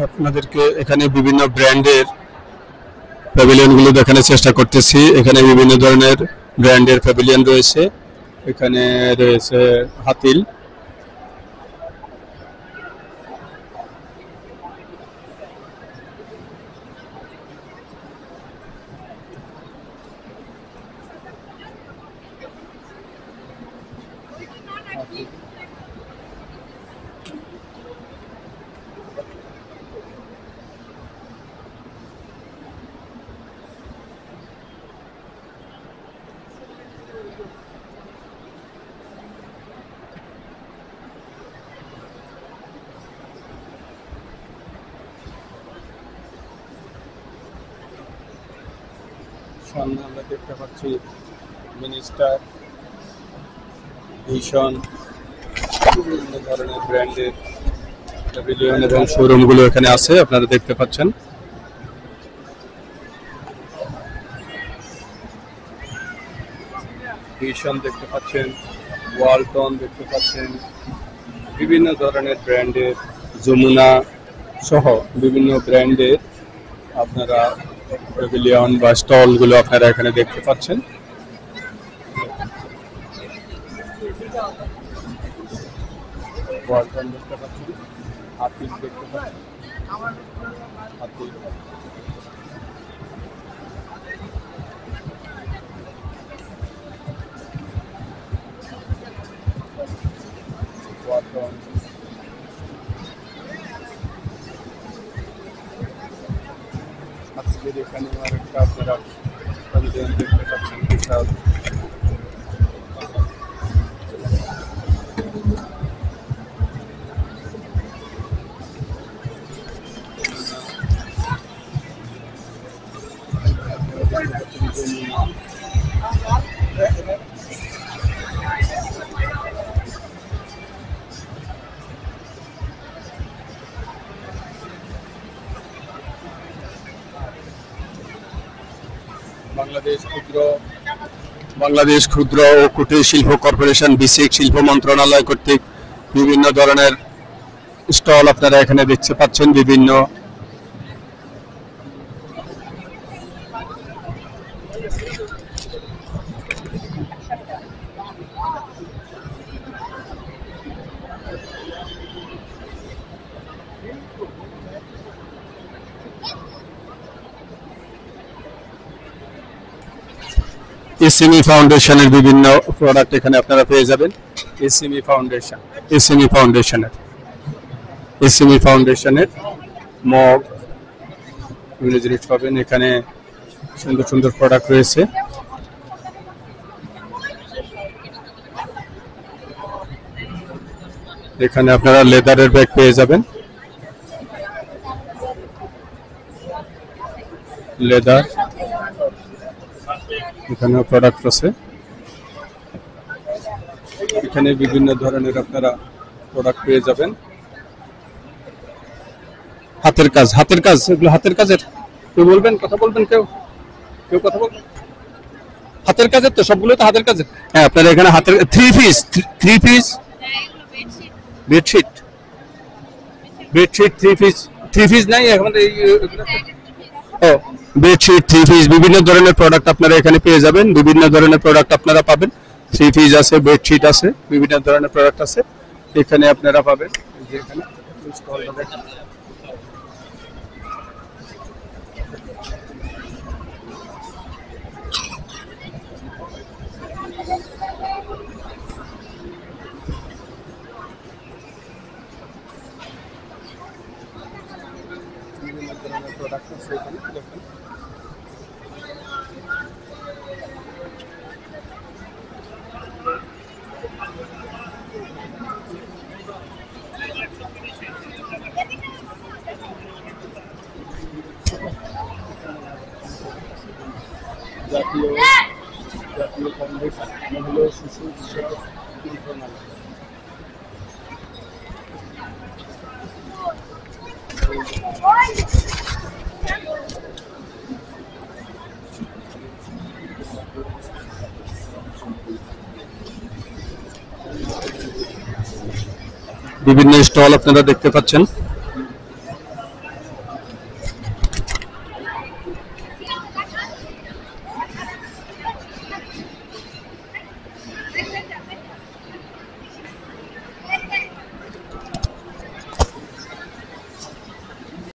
আপনাদেরকে এখানে বিভিন্ন ব্র্যান্ডের প্যাভিলিয়নগুলো দেখানোর চেষ্টা করতেছি। এখানে বিভিন্ন ধরনের ব্র্যান্ডের প্যাভিলিয়ন রয়েছে। এখানে রয়েছে হাতিল, সামনে আমরা দেখতে পাচ্ছি মিনিস্টার, ভিশন, বিভিন্ন ধরনের ব্র্যান্ডের প্যাভিলিয়ন এবং শোরুমগুলো এখানে আছে, আপনারা দেখতে পাচ্ছেন। ভিশন দেখতে পাচ্ছেন, ওয়ালটন দেখতে পাচ্ছেন, বিভিন্ন ধরনের ব্র্যান্ডের, যমুনা সহ বিভিন্ন ব্র্যান্ডের আপনারা প্যাভিলিয়ন বা স্টলগুলো আপনারা এখানে দেখতে পাচ্ছেন। ওয়ালটন দেখতে পাচ্ছেন, হাতিল দেখতে পাচ্ছেন, হাতিল, ওয়ালটন, আজকের এখানে আরেকটা আপনারা প্যাভিলিয়ন দেখতে পাচ্ছেন বিশাল। বাংলাদেশ ক্ষুদ্র ও কুটির শিল্প কর্পোরেশন বিসিক শিল্প মন্ত্রণালয় কর্তৃক বিভিন্ন ধরনের স্টল আপনারা এখানে দেখতে পাচ্ছেন। বিভিন্ন এসএমই ফাউন্ডেশনের বিভিন্ন প্রোডাক্ট এখানে আপনারা পেয়ে যাবেন। এসএমই ফাউন্ডেশনের মগ, বিভিন্ন জিনিস পাবেন এখানে। সুন্দর সুন্দর প্রোডাক্ট রয়েছে। এখানে আপনারা লেদারের ব্যাগ পেয়ে যাবেন, লেদার, এখানে প্রোডাক্ট আছে। এখানে বিভিন্ন ধরনের আপনারা প্রোডাক্ট পেয়ে যাবেন। হাতের কাজ, এগুলো হাতের কাজের। কেউ বলবেন, কথা বলবেন, কেউ কথা বলবেন? হাতের কাজের তো সবগুলো তো হাতের কাজের। হ্যাঁ, আপনারা এখানে হাতের three piece bedsheet three piece নাই এখন। ও বেডশিট, থ্রি পিস, বিভিন্ন ধরনের প্রোডাক্ট আপনারা এখানে পেয়ে যাবেন। বিভিন্ন ধরনের প্রোডাক্ট আপনারা পাবেন। থ্রি পিস আছে, বেডশিট আছে, বিভিন্ন ধরনের প্রোডাক্ট আছে এখানে আপনারা পাবেন। এখানে বিভিন্ন ধরনের প্রোডাক্ট আছে এখানে দেখুন। জাতীয় ফাউন্ডেশন, মহিলা ও শিশু বিষয়ক মন্ত্রণালয়। বিভিন্ন স্টল আপনারা দেখতে পাচ্ছেন।